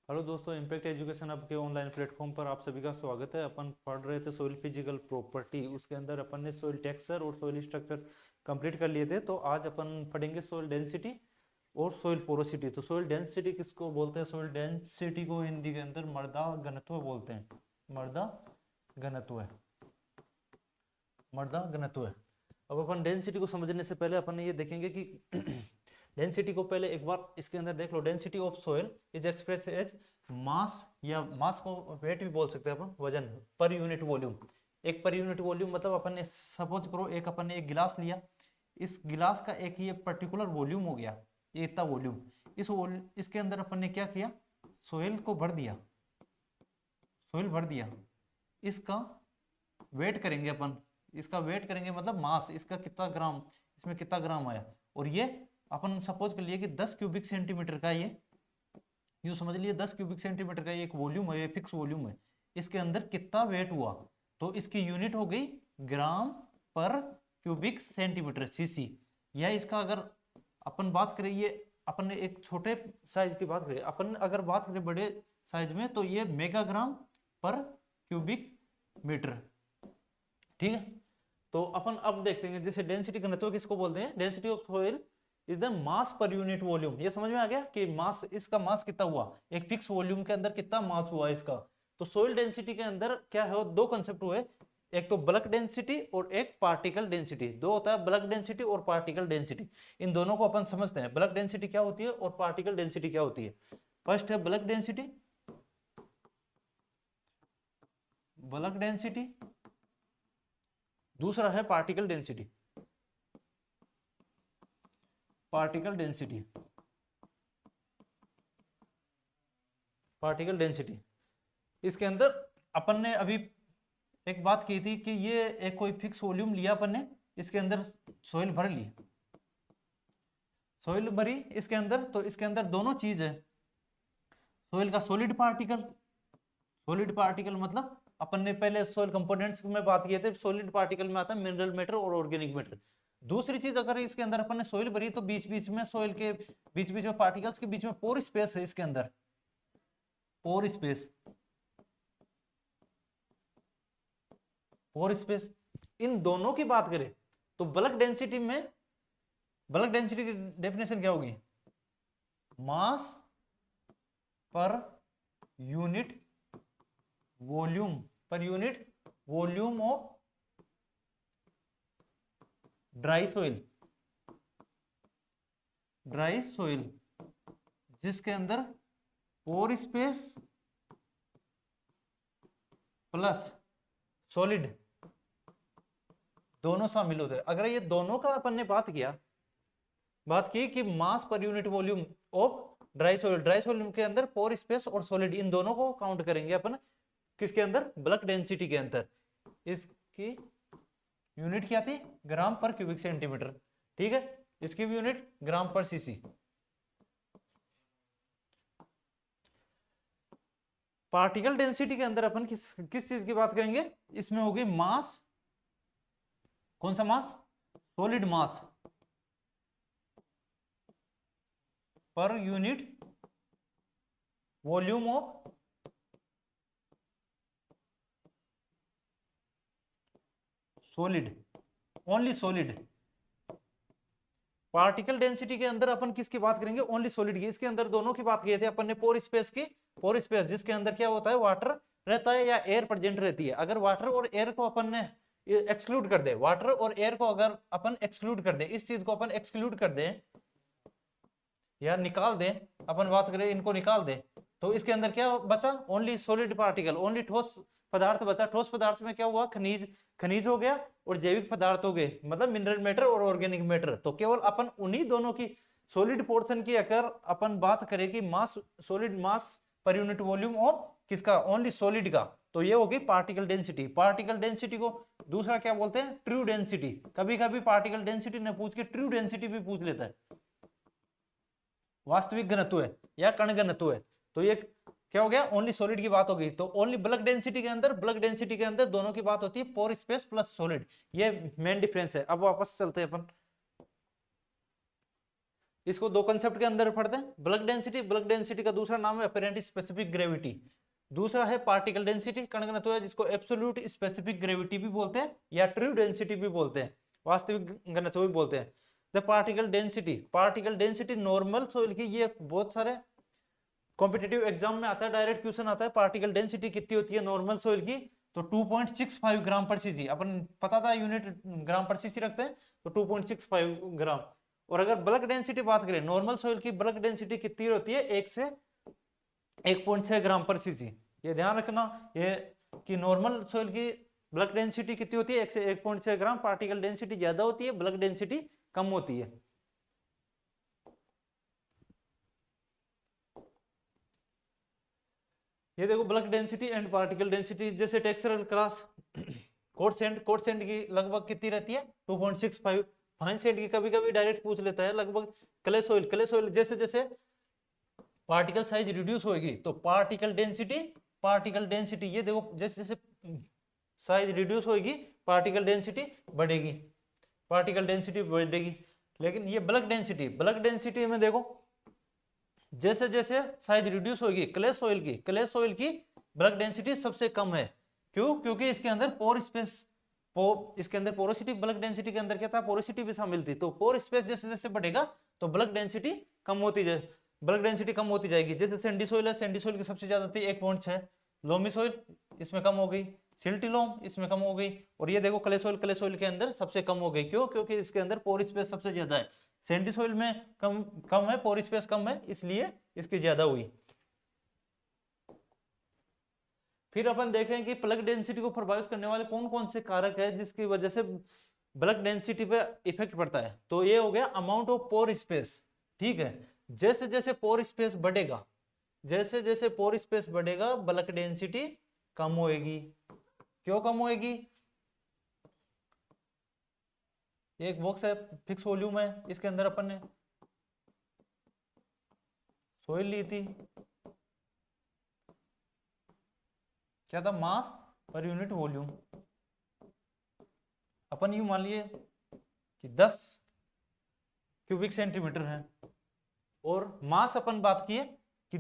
Hello दोस्तों, impact education आपके online platform पर आप सभी का स्वागत है। अपन पढ़ रहे थे सोइल फिजिकल प्रॉपर्टी। उसके अंदर अपन ने सोइल टेक्सचर और सोइल स्ट्रक्चर कंप्लीट कर लिए थे। तो आज अपन पढ़ेंगे सोइल डेंसिटी और सोइल पोरोसिटी। तो सोइल डेंसिटी किसको बोलते हैं? सोइल डेंसिटी को हिंदी के अंदर मृदा घनत्व बोलते हैं। मृदा घनत्व है, मृदा घनत्व है। अब अपन डेंसिटी को समझने से पहले अपन ये देखेंगे कि डेंसिटी को पहले एक बार इसके अंदर देख लो। Density of soil is express as mass, या मास को वेट भी बोल सकते हैं अपन, वजन पर यूनिट वॉल्यूम। एक पर यूनिट वॉल्यूम मतलब अपन ने सपोज करो एक अपन ने एक गिलास लिया, इस गिलास का एक ये पर्टिकुलर वॉल्यूम हो गया, ये इतना वॉल्यूम। इसके अंदर अपन ने क्या किया? सोइल को भर दिया, सोइल भर दिया। इसका वेट करेंगे अपन, इसका वेट करेंगे मतलब मास, इसका कितना ग्राम, इसमें कितना ग्राम आया। और ये अपन सपोज कर लिए कि 10 क्यूबिक सेंटीमीटर का, ये यूं समझ लिए 10 क्यूबिक सेंटीमीटर का एक वॉल्यूम है, ये फिक्स वॉल्यूम है। इसके अंदर कितना वेट हुआ, तो इसकी यूनिट हो गई ग्राम पर क्यूबिक सेंटीमीटर, सीसी। या इसका अगर अपन बात करें, ये अपन ने एक छोटे साइज की बात करें, अपन अगर बात करें बड़े साइज में, तो ये मेगाग्राम पर क्यूबिक मीटर। ठीक है। तो अपन अब देखते हैं जैसे डेंसिटी घनत्व किसको बोलते हैं? Density of soil is the mass per unit volume. ये समझ में आ गया कि मास, इसका मास कितना हुआ, एक फिक्स वॉल्यूम के अंदर कितना मास हुआ इसका। तो सोइल डेंसिटी के अंदर क्या है, दो कंसेप्ट हुए, एक तो बल्क डेंसिटी और एक पार्टिकल डेंसिटी। दो होता है, बल्क डेंसिटी और पार्टिकल डेंसिटी। इन दोनों को अपन समझते हैं, बल्क डेंसिटी क्या होती है और पार्टिकल डेंसिटी क्या होती है। फर्स्ट है बल्क डेंसिटी, बल्क डेंसिटी। दूसरा है particle density, particle density, particle density. इसके अंदर अपन ने अभी एक बात की थी कि ये एक कोई फिक्स वॉल्यूम लिया अपन ने, इसके अंदर सोइल भर ली, सोइल भरी इसके अंदर। तो इसके अंदर दोनों चीज है, सोइल का सॉलिड पार्टिकल, सॉलिड पार्टिकल मतलब अपन ने पहले सोइल कंपोनेंट्स में बात किए थे, सॉलिड पार्टिकल में आता है मिनरल मैटर और ऑर्गेनिक मैटर। दूसरी चीज, अगर इसके अंदर अपन ने सोइल भरी तो बीच बीच में सोइल के बीच बीच में पार्टिकल्स के बीच में पोर स्पेस है, इसके अंदर पोर स्पेस, पोर स्पेस। इन दोनों की बात करें तो बल्क डेंसिटी में, बल्क डेंसिटी की डेफिनेशन क्या होगी? Mass per unit volume, per unit volume of dry soil, dry soil जिसके अंदर पोर स्पेस प्लस सॉलिड दोनों शामिल होते हैं। अगर ये दोनों का अपन ने बात की कि mass per unit volume of dry soil, dry soil के अंदर पोर स्पेस और सॉलिड, इन दोनों को काउंट करेंगे अपन किसके अंदर? बल्क डेंसिटी के अंदर। इसकी यूनिट क्या थी? ग्राम पर क्यूबिक सेंटीमीटर। ठीक है, इसकी भी यूनिट ग्राम पर सीसी। पार्टिकल डेंसिटी के अंदर अपन किस किस चीज की बात करेंगे? इसमें होगी मास, कौन सा मास? Solid mass per unit volume of solid, only solid. Particle density के अंदर अपन किसकी बात करेंगे? ओनली सॉलिड की। इसके अंदर दोनों की बात किए थे अपन ने, पोर स्पेस की, पोर स्पेस जिसके अंदर क्या होता है? वाटर रहता है या एयर प्रेजेंट रहती है। अगर वाटर और एयर को अपन ने एक्सक्लूड कर दे, वाटर और एयर को अगर अपन एक्सक्लूड कर दे, इस चीज को अपन एक्सक्लूड कर दे या निकाल दे, अपन बात करें इनको निकाल दे, तो इसके अंदर क्या बचा? ओनली सॉलिड पार्टिकल, ओनली ठोस पदार्थ बचा। ठोस पदार्थ में क्या हुआ? खनिज, खनिज हो गया और जैविक पदार्थ हो गए, मतलब मिनरल मैटर और ऑर्गेनिक मैटर। तो केवल अपन उन्हीं दोनों की सॉलिड पोर्शन की अगर अपन बात करें कि मास, सॉलिड मास पर यूनिट वॉल्यूम और किसका? ओनली सॉलिड का, तो ये होगी पार्टिकल डेंसिटी। पार्टिकल डेंसिटी को दूसरा क्या बोलते हैं? True density. कभी कभी पार्टिकल डेंसिटी ने पूछ के ट्रू डेंसिटी भी पूछ लेता है, वास्तविक घनत्व है या कण घनत्व है। तो ये क्या हो गया? ओनली सॉलिड की बात होगी। तो ओनली बल्क डेंसिटी के अंदर, बल्क डेंसिटी के अंदर दोनों की बात होती है, पोर स्पेस प्लस सॉलिड। ये मेन डिफरेंस है। अब वापस चलते हैं अपन, इसको दो कंसेप्ट के अंदर पढ़ते हैं। बल्क डेंसिटी, बल्क डेंसिटी का दूसरा नाम है अपेरेंट स्पेसिफिक ग्रेविटी। दूसरा है पार्टिकल डेंसिटी, कण घनत्व है, जिसको एब्सोल्यूट स्पेसिफिक ग्रेविटी भी बोलते हैं या ट्रू डेंसिटी भी बोलते हैं, वास्तविक घनत्व भी बोलते हैं। The particle density, particle density normal soil की, ये बहुत सारे कॉम्पिटिटिव एग्जाम में आता है, डायरेक्ट क्वेश्चन आता है, पार्टिकल डेंसिटी कितनी होती है नॉर्मल सॉइल की, तो 2.65 ग्राम पर सीसी। अपन पता था यूनिट ग्राम पर सीसी रखते हैं, तो 2.65 ग्राम। और अगर बल्क डेंसिटी बात करें नॉर्मल सॉइल की, बल्क डेंसिटी कितनी होती है, 1 से 1.6 ग्राम पर सीसी। ये ध्यान रखना ये कि नॉर्मल सॉइल की बल्क डेंसिटी कितनी होती है, 1 से 1.6 ग्राम। पार्टिकल डेंसिटी ज्यादा होती है, बल्क डेंसिटी कम होती है। ये देखो bulk density and particle density, जैसे टेक्सचरल क्लास कोटसेंट की लगभग कितनी रहती है, 2.65। फाइन सेंट की कभी कभी डायरेक्ट पूछ लेता है लगभग। क्ले सॉइल जैसे जैसे पार्टिकल साइज रिड्यूस होगी तो पार्टिकल डेंसिटी ये देखो जैसे जैसे साइज रिड्यूस होगी पार्टिकल डेंसिटी बढ़ेगी, लेकिन ये बल्क डेंसिटी में देखो जैसे जैसे साइज रिड्यूस होगी क्ले सॉइल की बल्क डेंसिटी सबसे कम है। क्यों? क्योंकि इसके अंदर पोर स्पेस, इसके अंदर पोरोसिटी, बल्क डेंसिटी के अंदर क्या था, पोरोसिटी भी शामिल थी। तो पोर स्पेस जैसे जैसे बढ़ेगा तो बल्क डेंसिटी कम होती जाएगी। जैसे सैंडी सॉइल है, सैंडी सॉइल की सबसे ज्यादा थी 1.6। लोमी सॉइल इसमें कम हो गई, सिल्टी लोम इसमें कम हो गई। और ये देखो क्ले सॉइल के अंदर सबसे कम हो गई। क्यों? क्योंकि इसके अंदर पोर स्पेस सबसे ज्यादा है। सैंडी सॉइल में कम है, पोर स्पेस कम है, इसलिए इसकी ज्यादा हुई। फिर अपन देखें कि बल्क डेंसिटी को प्रभावित करने वाले कौन कौन से कारक है जिसकी वजह से बल्क डेंसिटी पे इफेक्ट पड़ता है। तो ये हो गया अमाउंट ऑफ पोर स्पेस। ठीक है, जैसे जैसे पोर स्पेस बढ़ेगा बल्क डेंसिटी कम होएगी। क्यों कम होएगी? एक बॉक्स है, फिक्स वॉल्यूम है, इसके अंदर अपन ने सॉइल ली थी, क्या था, मास पर यूनिट वॉल्यूम। अपन यूं मान लिए कि 10 क्यूबिक सेंटीमीटर है, और मास अपन बात किए कि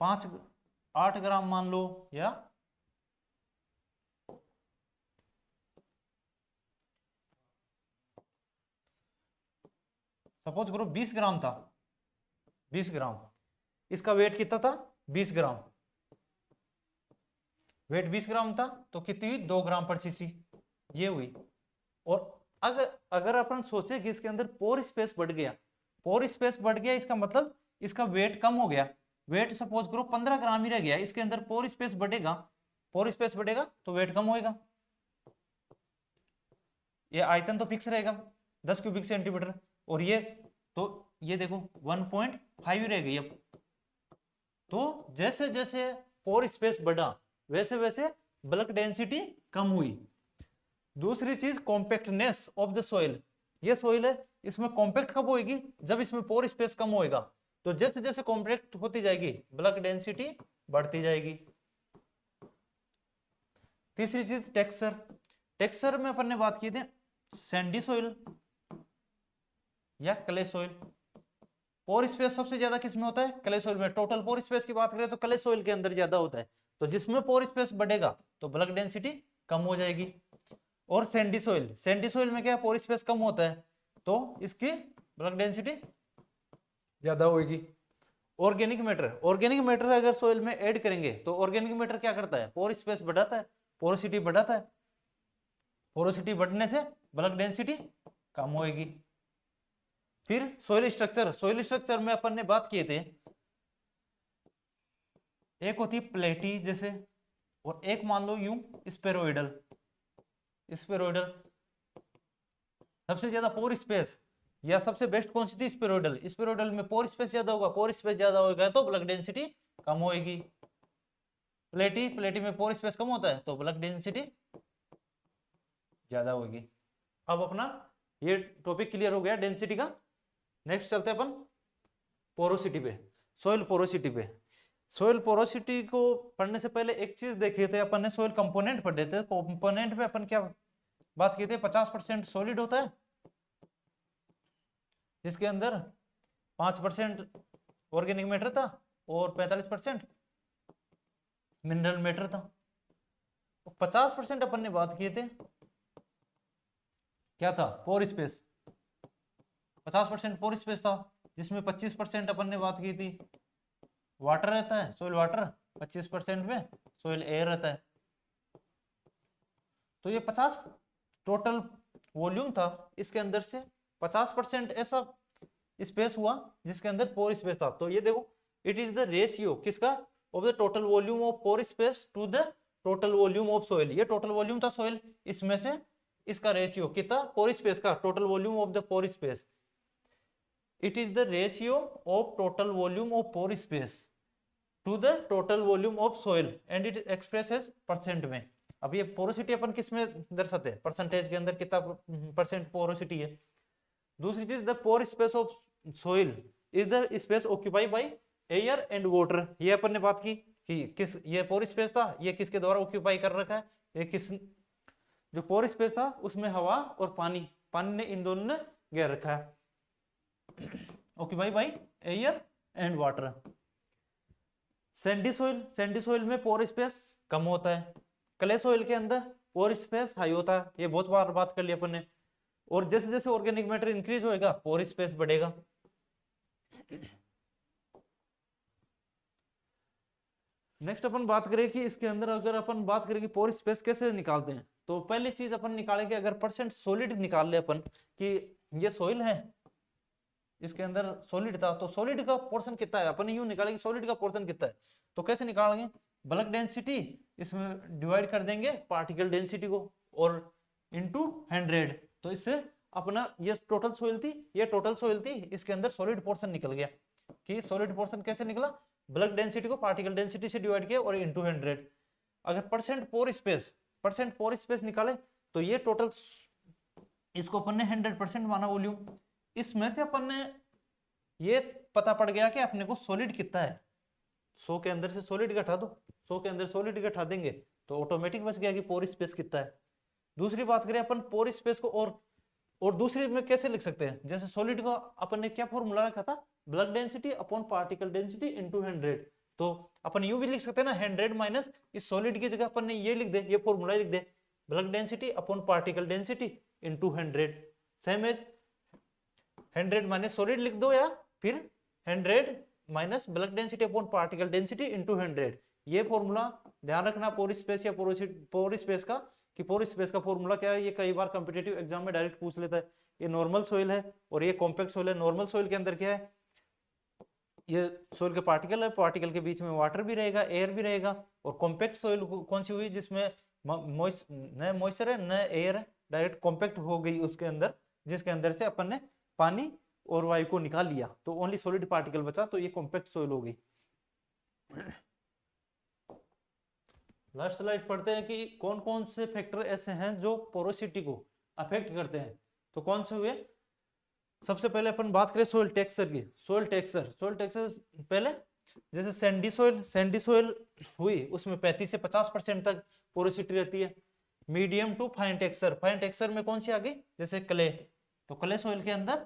8 ग्राम मान लो, या सपोज करो 20 ग्राम था, 20 ग्राम, इसका वेट कितना था, 20 ग्राम, वेट 20 ग्राम था, तो कितनी हुई, 2 ग्राम पर सीसी, ये हुई। और अगर अपन सोचे कि इसके अंदर पोर स्पेस बढ़ गया, इसका मतलब इसका वेट कम हो गया। वेट सपोज करो 15 ग्राम ही रह गया, इसके अंदर पोर स्पेस बढ़ेगा तो वेट कम होएगा। ये आयतन तो फिक्स रहेगा 10 क्यूबिक सेंटीमीटर, और ये देखो 1.5 रह गई। अब तो जैसे जैसे पोर स्पेस बढ़ा वैसे वैसे बल्क डेंसिटी कम हुई। दूसरी चीज कॉम्पैक्टनेस ऑफ द सॉइल। ये सॉइल है, इसमें कॉम्पैक्ट कब होएगी, जब इसमें पोर स्पेस कम होएगा। तो जैसे जैसे कॉम्पैक्ट होती जाएगी बल्क डेंसिटी बढ़ती जाएगी। तीसरी चीज टेक्सचर में अपन ने बात की थी सैंडी सॉइल या क्ले सॉइल। पोर स्पेस सबसे ज्यादा किसमें होता है, क्ले सॉइल में। टोटल पोर स्पेस की बात करें तो क्ले सॉइल के अंदर ज्यादा होता है। तो जिसमें पोर स्पेस बढ़ेगा तो बल्क डेंसिटी कम हो जाएगी। और सैंडी सॉइल में क्या पोर स्पेस कम होता है, तो इसकी बल्क डेंसिटी ज्यादा होगी। ऑर्गेनिक मैटर अगर सॉइल में ऐड करेंगे तो ऑर्गेनिक मैटर क्या करता है, पोर स्पेस बढ़ाता है, पोरोसिटी बढ़ाता है। पोरोसिटी बढ़ने से बल्क डेंसिटी कम होगी। फिर सॉइल स्ट्रक्चर में अपन ने बात किए थे, एक होती है प्लेटी जैसे, और एक मान लो यूं स्पेरोइडल। सबसे ज्यादा पोर स्पेस या सबसे बेस्ट कौन सी थी, स्पेरोइडल में पोर स्पेस ज्यादा होगा तो बल्क डेंसिटी कम होगी। प्लेटी में पोर स्पेस कम होता है तो बल्क डेंसिटी ज्यादा होगी। अब अपना ये टॉपिक क्लियर हो गया डेंसिटी का। नेक्स्ट चलते हैं अपन पोरोसिटी पे, सॉइल पोरोसिटी को पढ़ने से पहले एक चीज देखे थे अपन ने, सॉइल कंपोनेंट पढ़े थे। कंपोनेंट में अपन क्या बात की थी, 50% सॉलिड होता है जिसके अंदर 5% ऑर्गेनिक मैटर था और 45% मिनरल मैटर था। 50% अपन ने बात किए थे, क्या था, पोर स्पेस। 50% पोर स्पेस था, जिसमें 25% अपन ने बात की थी वाटर रहता है, सोइल वाटर, 25% में सोइल एयर रहता है। तो ये 50 टोटल वॉल्यूम था, इसके अंदर से 50% ऐसा स्पेस हुआ जिसके अंदर पोर स्पेस था। तो ये देखो, इट इज द रेशियो किसका, of the total volume of pore space to the total volume of soil. ये टोटल वॉल्यूम था सोइल, इसमें से इसका रेशियो कितना, पोर स्पेस का total volume of the pore space. It is the ratio of total volume of pore space to the total volume of soil and it expresses percent में। अब ये porosity अपन किस में दर्शाते हैं, परसेंटेज के अंदर कितना परसेंट पोरोसिटी है। दूसरी चीज, the pore space of soil is the space occupied by air and water. ये अपन ने बात की कि किस, ये पोर स्पेस था, ये किसके द्वारा ऑक्यूपाई कर रखा है, ये किस, जो पोर स्पेस था उसमें हवा और पानी, पानी ने इन दोनों ने घेर रखा है, occupied by air and water. Sandy soil, Sandy soil में पोर स्पेस कम होता है, क्ले सोइल के अंदर पोर स्पेस हाई होता है, ये बहुत बार बात कर लिया अपन ने। और जैसे जैसे ऑर्गेनिक मैटर इंक्रीज होएगा पोर स्पेस बढ़ेगा। नेक्स्ट अपन बात करें कि इसके अंदर अगर अपन बात करें कि पोर स्पेस कैसे निकालते हैं, तो पहली चीज अपन निकालेंगे, अगर परसेंट सॉलिड निकाल ले अपन कि ये सोइल है, इसके अंदर सॉलिड था, तो सॉलिड का पोर्शन कितना है, अपन यूं निकालेंगे सॉलिड का पोर्शन कितना है। तो कैसे निकालेंगे, बल्क डेंसिटी इसमें डिवाइड कर देंगे पार्टिकल डेंसिटी को और इनटू 100। तो इससे अपना ये टोटल सोइल थी, ये टोटल सोइल थी, इसके अंदर सॉलिड पोर्शन निकल गया। कि सॉलिड पोर्शन कैसे निकला, बल्क डेंसिटी को पार्टिकल डेंसिटी से डिवाइड किया और इनटू 100। अगर परसेंट पोर स्पेस निकाले तो ये टोटल, इसको अपन ने 100% माना वॉल्यूम, इसमें से अपन ने ये पता पड़ गया कि अपने को सॉलिड कितना है। 100 के अंदर से सॉलिड घटा दो, 100 के अंदर सॉलिड घटा देंगे तो ऑटोमेटिक बच गया कि पोर स्पेस कितना है। दूसरी बात करें अपन पोर स्पेस को, और दूसरी में कैसे लिख सकते हैं, जैसे सॉलिड को अपन ने क्या फॉर्मूला रखा था, bulk density upon particle density into 100। तो अपन यूं भी लिख सकते हैं ना, 100 माइनस इस सॉलिड की जगह अपन ने ये लिख दे, ये फॉर्मूला लिख दे, bulk density upon particle density into 100। Same as 100 minus solid लिख दो, या फिर 100 minus bulk density upon particle density into 100। ये फॉर्मूला ध्यान रखना पोर स्पेस या पोर स्पेस का, कि पोर स्पेस का फॉर्मूला क्या है। ये कई बार कॉम्पिटिटिव एग्जाम में डायरेक्ट पूछ लेता है। ये नॉर्मल सोइल है और ये कॉम्पैक्ट सोइल है। नॉर्मल सोइल के अंदर क्या है, ये सोइल के पार्टिकल है, पार्टिकल के बीच में वाटर भी रहेगा, एयर भी रहेगा। और कॉम्पैक्ट सोइल कौन सी हुई, जिसमें न मॉइस्चर है न एयर है, डायरेक्ट कॉम्पैक्ट हो गई उसके अंदर, जिसके अंदर से अपन ने पानी और वायु को निकाल लिया तो ओनली सॉलिड पार्टिकल बचा, तो ये कॉम्पैक्ट सोइल हो गई। लास्ट स्लाइड पढ़ते हैं कि कौन कौन से फैक्टर ऐसे हैं जो पोरोसिटी को अफेक्ट करते हैं। तो कौन से हुए, सबसे पहले अपन बात करें सोइल टेक्सचर की। सोइल टेक्सचर पहले, जैसे सैंडी सोइल हुई, उसमें 35 से 50% तक पोरोसिटी रहती है। मीडियम टू फाइन टेक्सचर में कौन सी आ गई, जैसे क्ले, तो क्ले सोइल के अंदर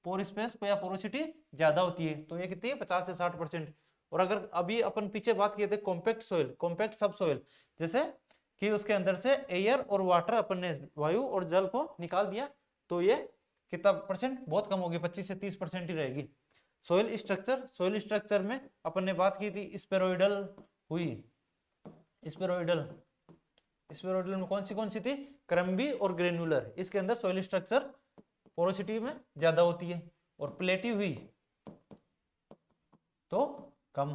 पोर स्पेस या पोरोसिटी ज्यादा होती है, तो ये कितनी है, 50 से 60%। और अगर अभी अपन पीछे बात किए थे कॉम्पैक्ट सोइल, कॉम्पैक्ट सब सोइल, जैसे कि उसके अंदर से एयर और वाटर, अपन ने वायु और जल को निकाल दिया, तो ये कितना परसेंट, बहुत कम होगी, 25 से 30% ही रहेगी। सोइल स्ट्रक्चर में अपन ने बात की थी स्पेरोइडल हुई, स्पेरोइडल में कौन सी थी, क्रम्बी और ग्रेनुलर। इसके अंदर सोइल स्ट्रक्चर पोरोसिटी में ज्यादा होती है। और प्लेटी हुई तो कम,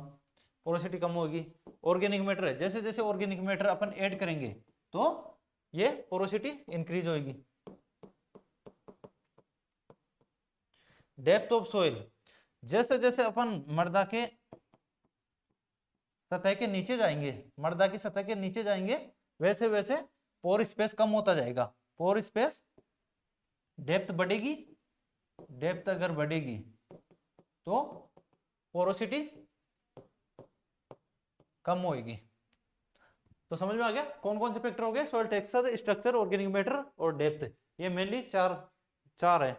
पोरोसिटी कम होगी। ऑर्गेनिक मैटर है, जैसे जैसे ऑर्गेनिक मैटर अपन ऐड करेंगे तो ये पोरोसिटी इंक्रीज होगी। डेप्थ ऑफ सोइल, जैसे जैसे अपन मृदा के सतह के नीचे जाएंगे, मृदा की सतह के नीचे जाएंगे, वैसे वैसे पोर स्पेस कम होता जाएगा। पोर स्पेस, डेप्थ बढ़ेगी, डेप्थ अगर बढ़ेगी तो पोरोसिटी कम होगी। तो समझ में आ गया कौन कौन से फैक्टर हो गए, soil texture, structure, organic matter और डेप्थ। ये मेनली चार है।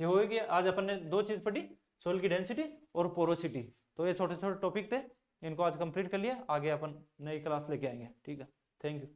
ये होगी। आज अपन ने दो चीज पढ़ी, सोइल की डेंसिटी और पोरोसिटी। तो ये छोटे छोटे टॉपिक थे, इनको आज कंप्लीट कर लिया, आगे अपन नई क्लास लेके आएंगे। ठीक है, थैंक यू।